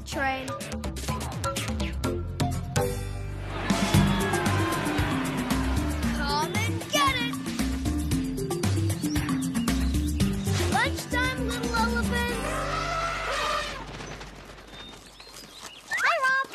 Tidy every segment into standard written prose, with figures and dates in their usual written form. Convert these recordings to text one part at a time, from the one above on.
Train. Come and get it! Lunchtime, little elephants! Hi, Rob!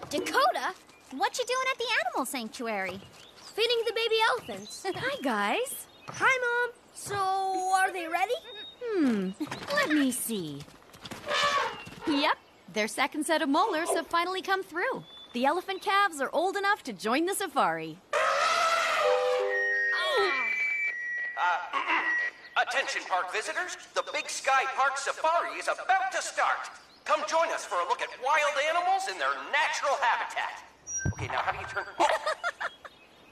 Dakota, What you doing at the animal sanctuary? feeding the baby elephants. Hi, guys. Hi, Mom. So, are they ready? Let me see. Yep, their second set of molars have finally come through. The elephant calves are old enough to join the safari. Attention, park visitors. The Big Sky Park Safari is about to start. Come join us for a look at wild animals in their natural habitat. Okay, now how do you turn... Oh.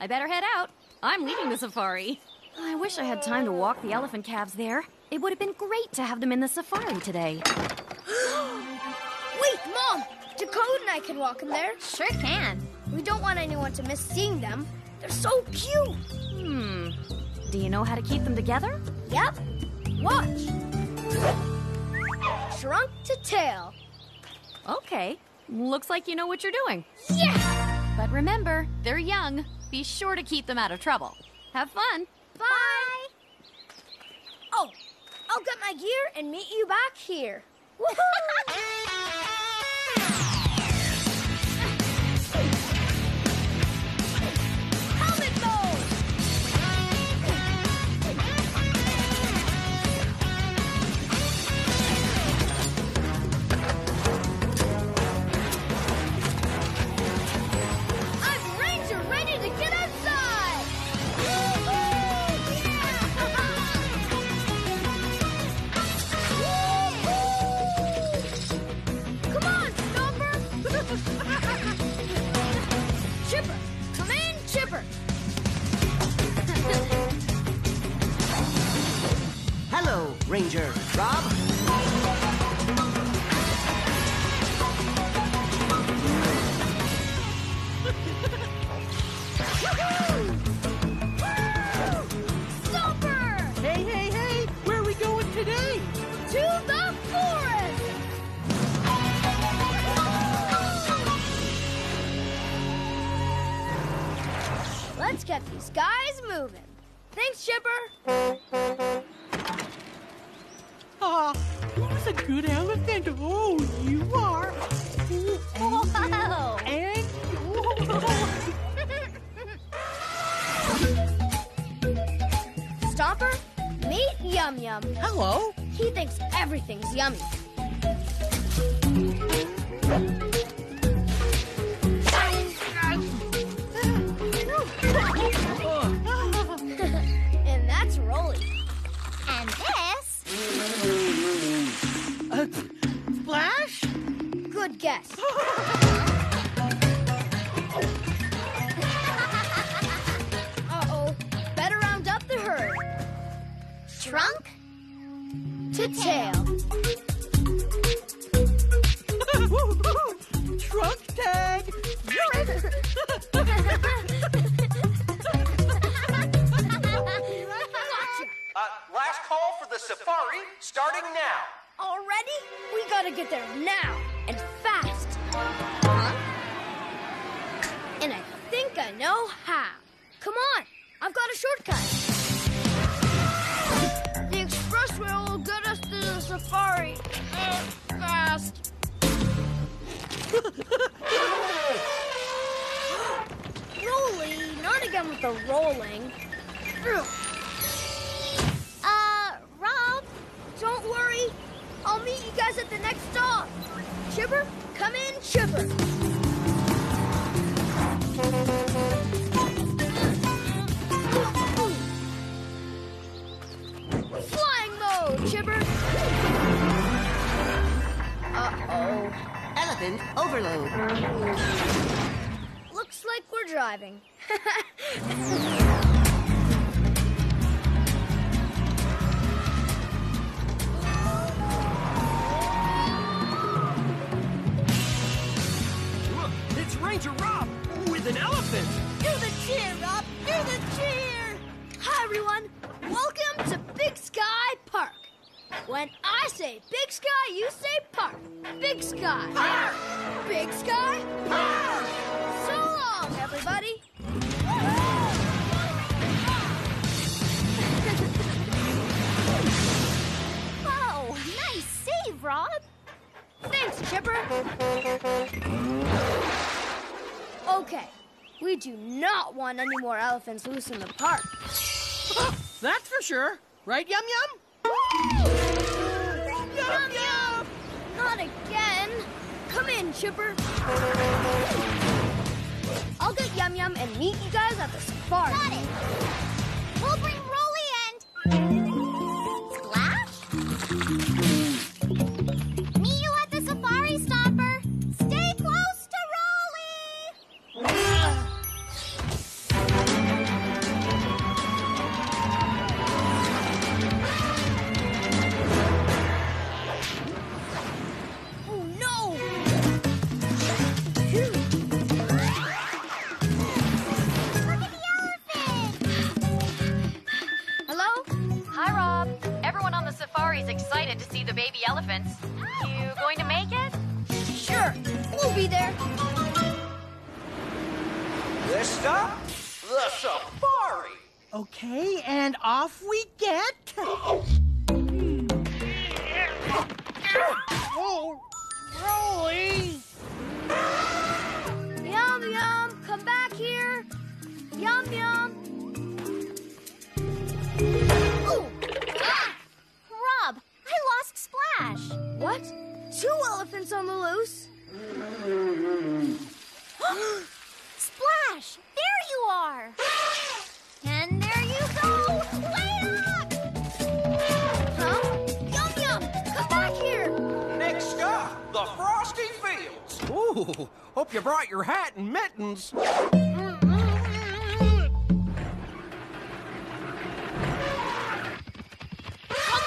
I better head out. I'm leading the safari. I wish I had time to walk the elephant calves there. It would have been great to have them in the safari today. Wait, Mom! Dakota and I can walk in there. Sure can. We don't want anyone to miss seeing them. They're so cute. Do you know how to keep them together? Yep. Watch. Trunk to tail. Okay. Looks like you know what you're doing. Yeah! But remember, they're young. Be sure to keep them out of trouble. Have fun. Bye! Oh, I'll get my gear and meet you back here. Woohoo! Helmet mode! I'm Ranger, ready to get outside! Come on, Stomper! Chipper! Come in, Chipper! Hello, Ranger. Rob? Stomper! Hey, hey, hey! Where are we going today? To the forest! Let's get these guys moving. Thanks, Chipper. Ah, who's a good elephant? Oh, you are. Whoa! And... Stomper, meet Yum Yum. Hello. He thinks everything's yummy. And that's Rolly. And this? Splash? Good guess. Uh-oh. Better round up the herd. Trunk To tail. Trunk tag. You're it. Last call for the safari, starting now. Already? We gotta get there now and fast. And I think I know how. Come on, I've got a shortcut. The expressway will get us to the safari. Fast. Rolly, not again with the rolling. Rob? Don't worry. I'll meet you guys at the next stop. Chipper, come in, Chipper. overload. Looks like we're driving. Look, it's Ranger Rob with an elephant. Do the cheer, Rob! Do the cheer! Hi, everyone. Welcome to Big Sky Park. When I say Big Sky, you say Park. Big Sky. Park! Big Sky. Park! So long, everybody. Whoa, nice save, Rob. Thanks, Chipper. Okay, we do not want any more elephants loose in the park. That's for sure. Right, Yum Yum? Yum, yum! Not again. Come in, Chipper. I'll get Yum Yum and meet you guys at the safari. Got it. We'll bring Rolly and... Splash? Meet you at the safari, Stomper. Stay close to Rolly. Oh, no! Look at the elephant. Hello? Hi, Rob. Everyone on the safari is excited to see the baby elephants. You going to make it? Sure, we'll be there. This stop? The safari. Okay, and off we get. Oh, Rolly! Yum Yum, come back here. Yum Yum. Ooh! Ah! Rob, I lost Splash. What? 2 elephants on the loose? Splash, there you are. And there you go. Way up. Huh? Yum Yum, come back here. Next stop, the Frosty Fields. Ooh, hope you brought your hat and mittens. Come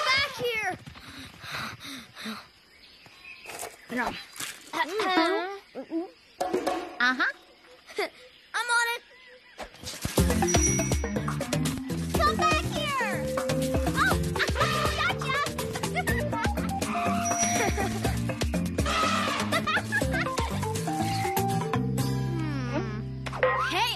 back here. No. Uh-huh. I'm on it. Come back here. Oh, gotcha. Hey!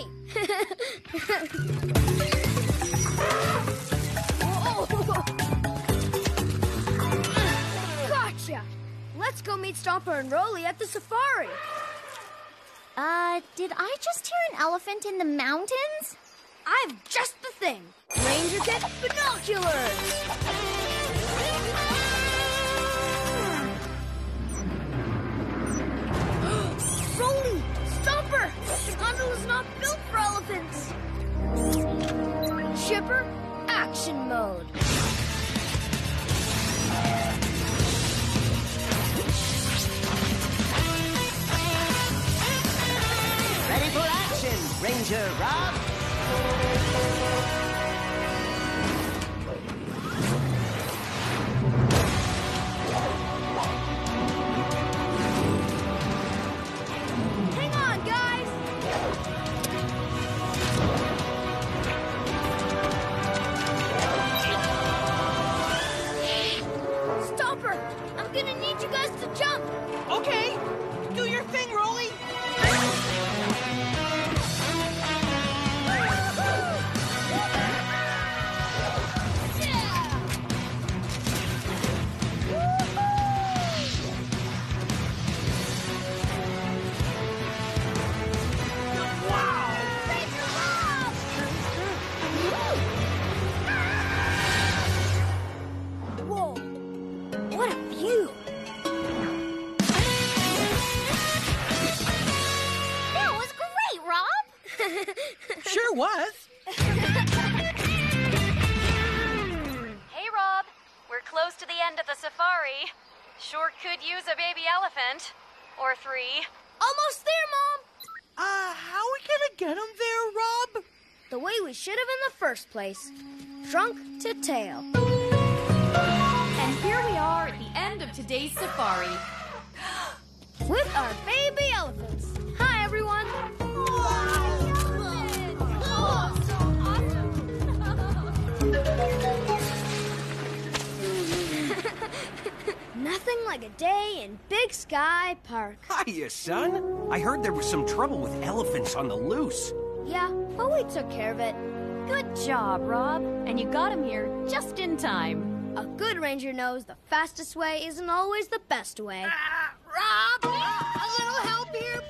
Gotcha! Let's go meet Stomper and Rolly at the safari. Did I just hear an elephant in the mountains? I've just the thing. Ranger kit binoculars. Rolly! Stomper! This gondola is not built for elephants. Chipper, action mode. Ready for action, Ranger Rob. Hang on, guys. Stomper, I'm gonna need you guys to jump. Okay, do your thing, Rolly. Whoa, what a view. That was great, Rob. Sure was. Hey, Rob. We're close to the end of the safari. Sure could use a baby elephant. Or 3. Almost there, Mom! How are we gonna get him there, Rob? The way we should have in the first place. Trunk to tail. And here we are at the end of today's safari. With our baby elephants. Hi, everyone. Nothing like a day in Big Sky Park. Hiya, son. I heard there was some trouble with elephants on the loose. Yeah, but we took care of it. Good job, Rob. And you got him here just in time. A good ranger knows the fastest way isn't always the best way. Rob, a little help here,